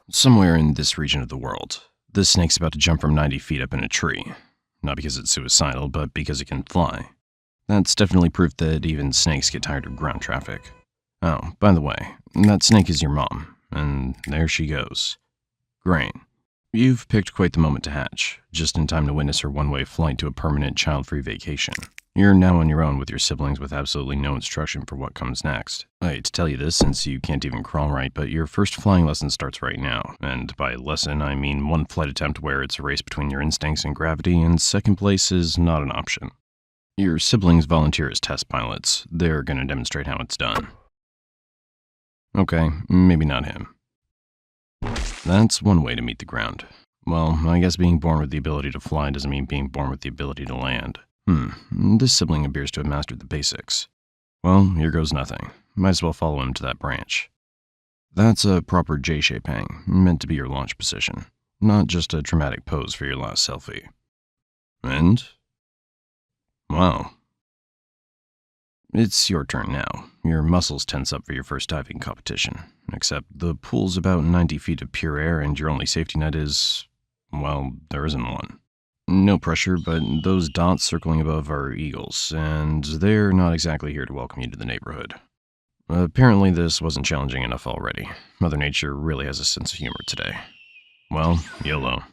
Somewhere in this region of the world, this snake's about to jump from 90 feet up in a tree. Not because it's suicidal, but because it can fly. That's definitely proof that even snakes get tired of ground traffic. Oh, by the way, that snake is your mom, and there she goes. Grain. You've picked quite the moment to hatch, just in time to witness her one-way flight to a permanent child-free vacation. You're now on your own with your siblings with absolutely no instruction for what comes next. I hate to tell you this since you can't even crawl right, but your first flying lesson starts right now. And by lesson, I mean one flight attempt where it's a race between your instincts and gravity, and second place is not an option. Your siblings volunteer as test pilots. They're going to demonstrate how it's done. Okay, maybe not him. That's one way to meet the ground. Well, I guess being born with the ability to fly doesn't mean being born with the ability to land. This sibling appears to have mastered the basics. Well, here goes nothing. Might as well follow him to that branch. That's a proper J-shape hang, meant to be your launch position, not just a dramatic pose for your last selfie. And? Wow. It's your turn now. Your muscles tense up for your first diving competition, except the pool's about 90 feet of pure air and your only safety net is, well, there isn't one. No pressure, but those dots circling above are eagles, and they're not exactly here to welcome you to the neighborhood. Apparently this wasn't challenging enough already. Mother Nature really has a sense of humor today. Well, YOLO.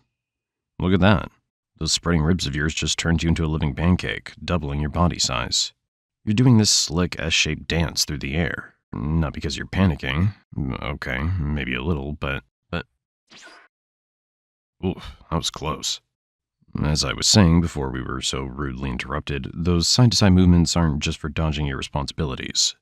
Look at that. Those spreading ribs of yours just turned you into a living pancake, doubling your body size. You're doing this slick S-shaped dance through the air. Not because you're panicking. Okay, maybe a little, but... Oof, that was close. As I was saying before we were so rudely interrupted, those side-to-side movements aren't just for dodging your responsibilities.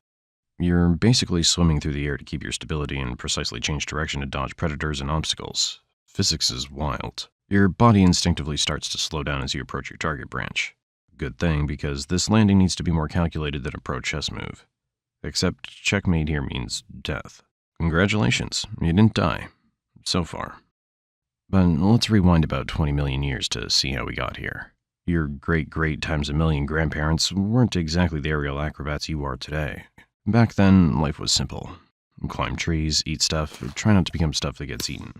You're basically swimming through the air to keep your stability and precisely change direction to dodge predators and obstacles. Physics is wild. Your body instinctively starts to slow down as you approach your target branch. Good thing, because this landing needs to be more calculated than a pro chess move. Except checkmate here means death. Congratulations, you didn't die. So far. But let's rewind about 20 million years to see how we got here. Your great-great times a million grandparents weren't exactly the aerial acrobats you are today. Back then, life was simple. Climb trees, eat stuff, try not to become stuff that gets eaten.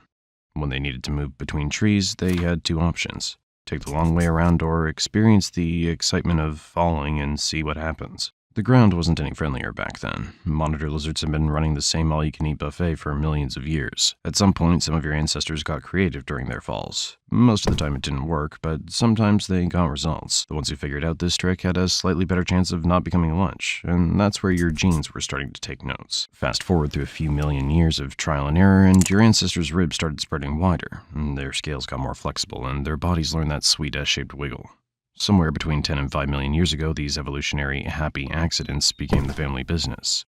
When they needed to move between trees, they had two options. Take the long way around or experience the excitement of falling and see what happens. The ground wasn't any friendlier back then. Monitor lizards have been running the same all-you-can-eat buffet for millions of years. At some point, some of your ancestors got creative during their falls. Most of the time it didn't work, but sometimes they got results. The ones who figured out this trick had a slightly better chance of not becoming lunch, and that's where your genes were starting to take notes. Fast forward through a few million years of trial and error, and your ancestors' ribs started spreading wider. Their scales got more flexible, and their bodies learned that sweet S-shaped wiggle. Somewhere between 10 and 5 million years ago, these evolutionary happy accidents became the family business.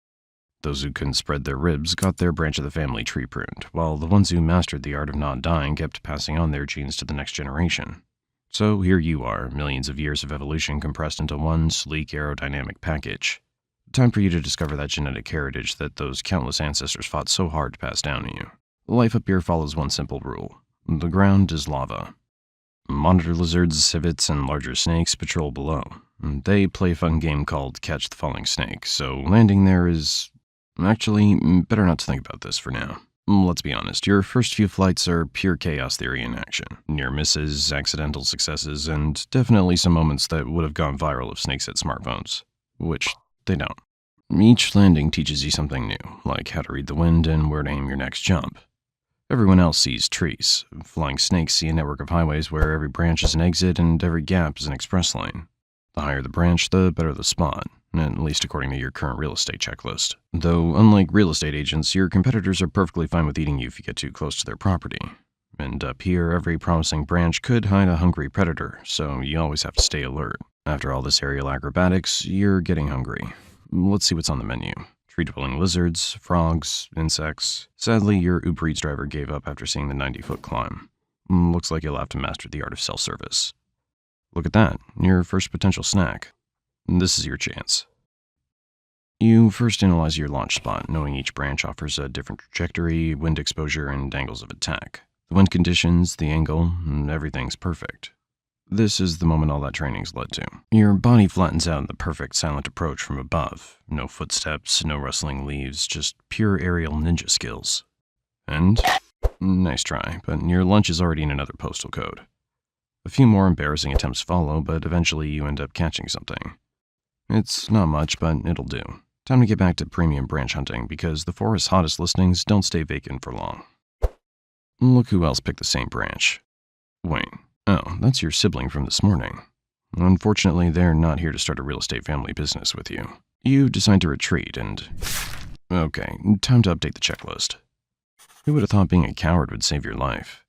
Those who couldn't spread their ribs got their branch of the family tree pruned, while the ones who mastered the art of not dying kept passing on their genes to the next generation. So here you are, millions of years of evolution compressed into one sleek aerodynamic package. Time for you to discover that genetic heritage that those countless ancestors fought so hard to pass down to you. Life up here follows one simple rule. The ground is lava. Monitor lizards, civets, and larger snakes patrol below. They play a fun game called Catch the Falling Snake, so landing there is... Actually, better not to think about this for now. Let's be honest, your first few flights are pure chaos theory in action. Near misses, accidental successes, and definitely some moments that would have gone viral if snakes had smartphones. Which they don't. Each landing teaches you something new, like how to read the wind and where to aim your next jump. Everyone else sees trees. Flying snakes see a network of highways where every branch is an exit and every gap is an express lane. The higher the branch, the better the spot, at least according to your current real estate checklist. Though, unlike real estate agents, your competitors are perfectly fine with eating you if you get too close to their property. And up here, every promising branch could hide a hungry predator, so you always have to stay alert. After all this aerial acrobatics, you're getting hungry. Let's see what's on the menu. Tree-dwelling lizards, frogs, insects. Sadly, your Uber Eats driver gave up after seeing the 90-foot climb. Looks like you'll have to master the art of self-service. Look at that, your first potential snack. This is your chance. You first analyze your launch spot, knowing each branch offers a different trajectory, wind exposure, and angles of attack. The wind conditions, the angle, everything's perfect. This is the moment all that training's led to. Your body flattens out in the perfect silent approach from above. No footsteps, no rustling leaves, just pure aerial ninja skills. And Nice try, but your lunch is already in another postal code. A few more embarrassing attempts follow, but eventually you end up catching something. It's not much, but it'll do. Time to get back to premium branch hunting because the forest's hottest listings don't stay vacant for long. Look who else picked the same branch. Wait, oh, that's your sibling from this morning. Unfortunately, they're not here to start a real estate family business with you. You decide to retreat and... Okay, time to update the checklist. Who would have thought being a coward would save your life?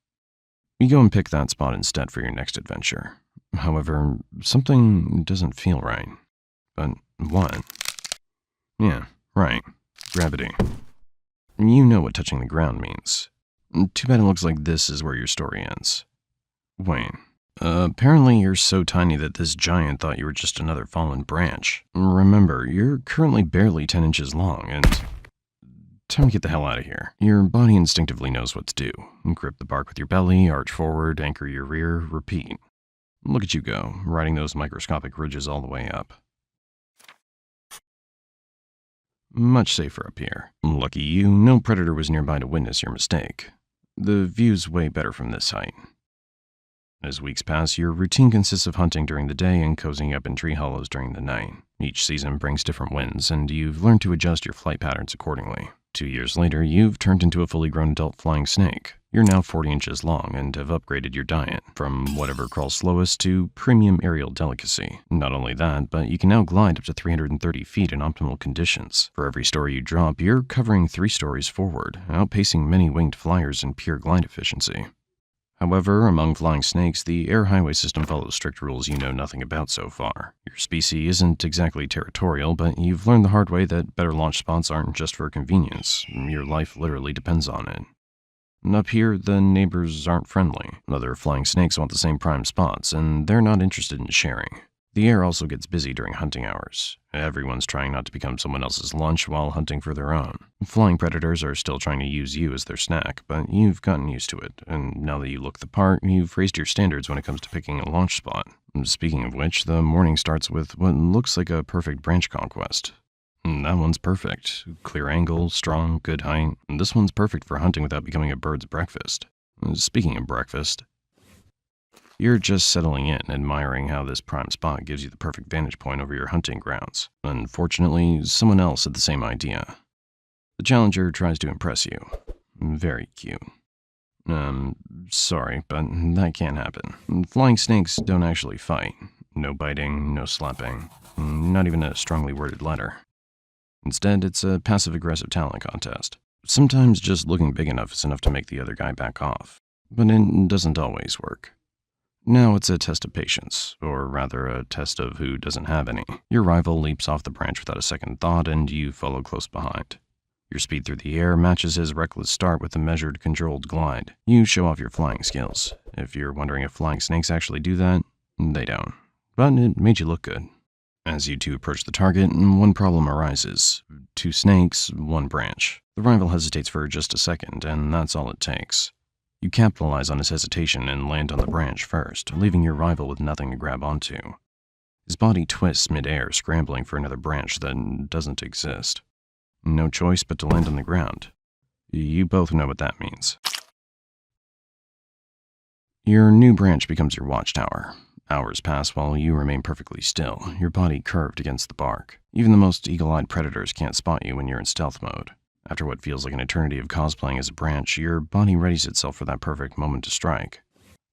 You go and pick that spot instead for your next adventure. However, something doesn't feel right. But what? Yeah, right. Gravity. You know what touching the ground means. Too bad it looks like this is where your story ends. Wait. Apparently you're so tiny that this giant thought you were just another fallen branch. Remember, you're currently barely 10 inches long, and... Time to get the hell out of here. Your body instinctively knows what to do. Grip the bark with your belly, arch forward, anchor your rear, repeat. Look at you go, riding those microscopic ridges all the way up. Much safer up here. Lucky you, no predator was nearby to witness your mistake. The view's way better from this height. As weeks pass, your routine consists of hunting during the day and cozying up in tree hollows during the night. Each season brings different winds, and you've learned to adjust your flight patterns accordingly. 2 years later, you've turned into a fully grown adult flying snake. You're now 40 inches long and have upgraded your diet, from whatever crawls slowest to premium aerial delicacy. Not only that, but you can now glide up to 330 feet in optimal conditions. For every story you drop, you're covering 3 stories forward, outpacing many winged flyers in pure glide efficiency. However, among flying snakes, the air highway system follows strict rules you know nothing about so far. Your species isn't exactly territorial, but you've learned the hard way that better launch spots aren't just for convenience. Your life literally depends on it. And up here, the neighbors aren't friendly. Other flying snakes want the same prime spots, and they're not interested in sharing. The air also gets busy during hunting hours. Everyone's trying not to become someone else's lunch while hunting for their own. Flying predators are still trying to use you as their snack, but you've gotten used to it, and now that you look the part, you've raised your standards when it comes to picking a launch spot. Speaking of which, the morning starts with what looks like a perfect branch conquest. That one's perfect. Clear angle, strong, good height. This one's perfect for hunting without becoming a bird's breakfast. Speaking of breakfast, you're just settling in, admiring how this prime spot gives you the perfect vantage point over your hunting grounds. Unfortunately, someone else had the same idea. The challenger tries to impress you. Very cute. Sorry, but that can't happen. Flying snakes don't actually fight. No biting, no slapping, not even a strongly worded letter. Instead, it's a passive-aggressive talent contest. Sometimes just looking big enough is enough to make the other guy back off, but it doesn't always work. Now it's a test of patience, or rather a test of who doesn't have any. Your rival leaps off the branch without a second thought, and you follow close behind. Your speed through the air matches his reckless start with a measured, controlled glide. You show off your flying skills. If you're wondering if flying snakes actually do that, they don't. But it made you look good. As you two approach the target, one problem arises. 2 snakes, 1 branch. The rival hesitates for just a second, and that's all it takes. You capitalize on his hesitation and land on the branch first, leaving your rival with nothing to grab onto. His body twists mid-air, scrambling for another branch that doesn't exist. No choice but to land on the ground. You both know what that means. Your new branch becomes your watchtower. Hours pass while you remain perfectly still, your body curved against the bark. Even the most eagle-eyed predators can't spot you when you're in stealth mode. After what feels like an eternity of cosplaying as a branch, your body readies itself for that perfect moment to strike.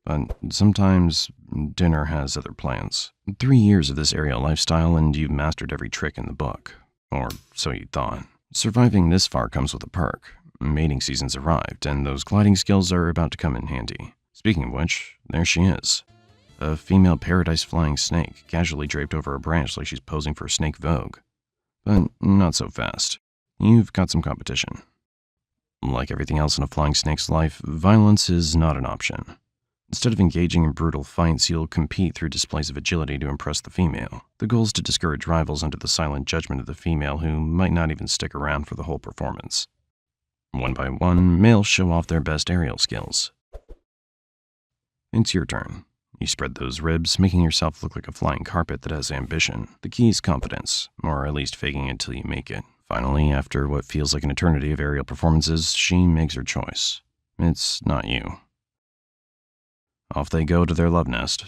But sometimes, dinner has other plans. 3 years of this aerial lifestyle and you've mastered every trick in the book. Or so you thought. Surviving this far comes with a perk. Mating season's arrived, and those gliding skills are about to come in handy. Speaking of which, there she is. A female paradise-flying snake, casually draped over a branch like she's posing for Snake Vogue. But not so fast. You've got some competition. Like everything else in a flying snake's life, violence is not an option. Instead of engaging in brutal fights, you'll compete through displays of agility to impress the female. The goal is to discourage rivals under the silent judgment of the female who might not even stick around for the whole performance. One by one, males show off their best aerial skills. It's your turn. You spread those ribs, making yourself look like a flying carpet that has ambition. The key is confidence, or at least faking it till you make it. Finally, after what feels like an eternity of aerial performances, she makes her choice. It's not you. Off they go to their love nest.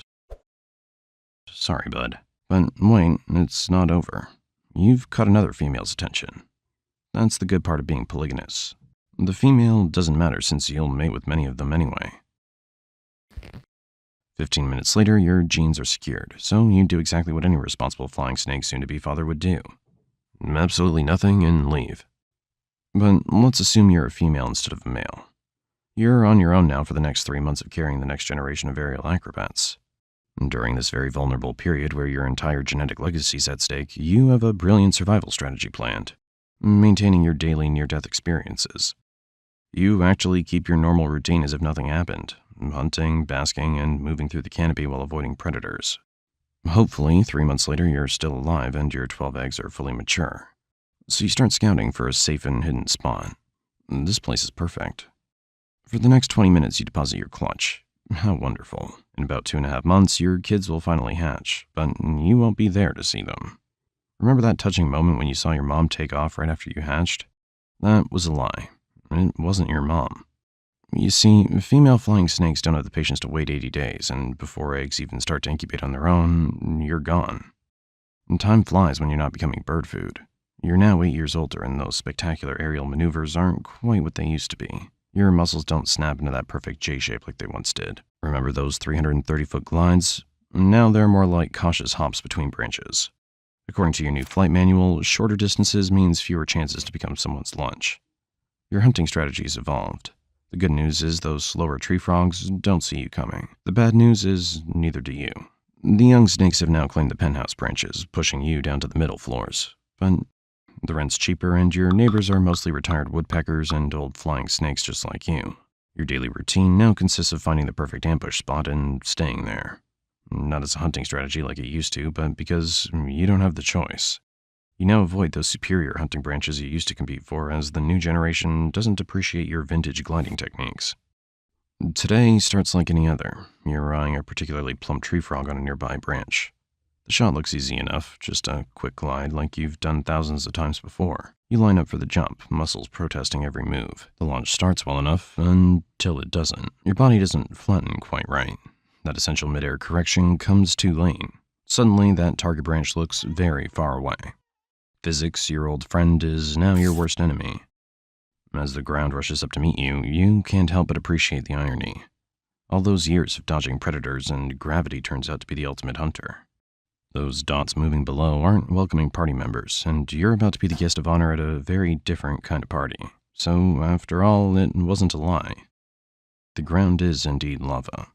Sorry, bud. But wait, it's not over. You've caught another female's attention. That's the good part of being polygynous. The female doesn't matter since you'll mate with many of them anyway. 15 minutes later, your genes are secured, so you do exactly what any responsible flying snake soon-to-be father would do. Absolutely nothing and leave. But let's assume you're a female instead of a male. You're on your own now for the next 3 months of carrying the next generation of aerial acrobats. During this very vulnerable period where your entire genetic legacy is at stake, you have a brilliant survival strategy planned, maintaining your daily near-death experiences. You actually keep your normal routine as if nothing happened, hunting, basking, and moving through the canopy while avoiding predators. Hopefully, 3 months later, you're still alive and your 12 eggs are fully mature. So you start scouting for a safe and hidden spot. This place is perfect. For the next 20 minutes, you deposit your clutch. How wonderful. In about 2.5 months, your kids will finally hatch, but you won't be there to see them. Remember that touching moment when you saw your mom take off right after you hatched? That was a lie. It wasn't your mom. You see, female flying snakes don't have the patience to wait 80 days, and before eggs even start to incubate on their own, you're gone. And time flies when you're not becoming bird food. You're now 8 years older, and those spectacular aerial maneuvers aren't quite what they used to be. Your muscles don't snap into that perfect J shape like they once did. Remember those 330-foot glides? Now they're more like cautious hops between branches. According to your new flight manual, shorter distances means fewer chances to become someone's lunch. Your hunting strategy's evolved. The good news is those slower tree frogs don't see you coming. The bad news is neither do you. The young snakes have now claimed the penthouse branches, pushing you down to the middle floors. But the rent's cheaper and your neighbors are mostly retired woodpeckers and old flying snakes just like you. Your daily routine now consists of finding the perfect ambush spot and staying there. Not as a hunting strategy like it used to, but because you don't have the choice. You now avoid those superior hunting branches you used to compete for, as the new generation doesn't appreciate your vintage gliding techniques. Today starts like any other. You're eyeing a particularly plump tree frog on a nearby branch. The shot looks easy enough, just a quick glide like you've done thousands of times before. You line up for the jump, muscles protesting every move. The launch starts well enough, until it doesn't. Your body doesn't flatten quite right. That essential mid-air correction comes too late. Suddenly, that target branch looks very far away. Physics, your old friend, is now your worst enemy. As the ground rushes up to meet you, you can't help but appreciate the irony. All those years of dodging predators and gravity turns out to be the ultimate hunter. Those dots moving below aren't welcoming party members, and you're about to be the guest of honor at a very different kind of party. So, after all, it wasn't a lie. The ground is indeed lava.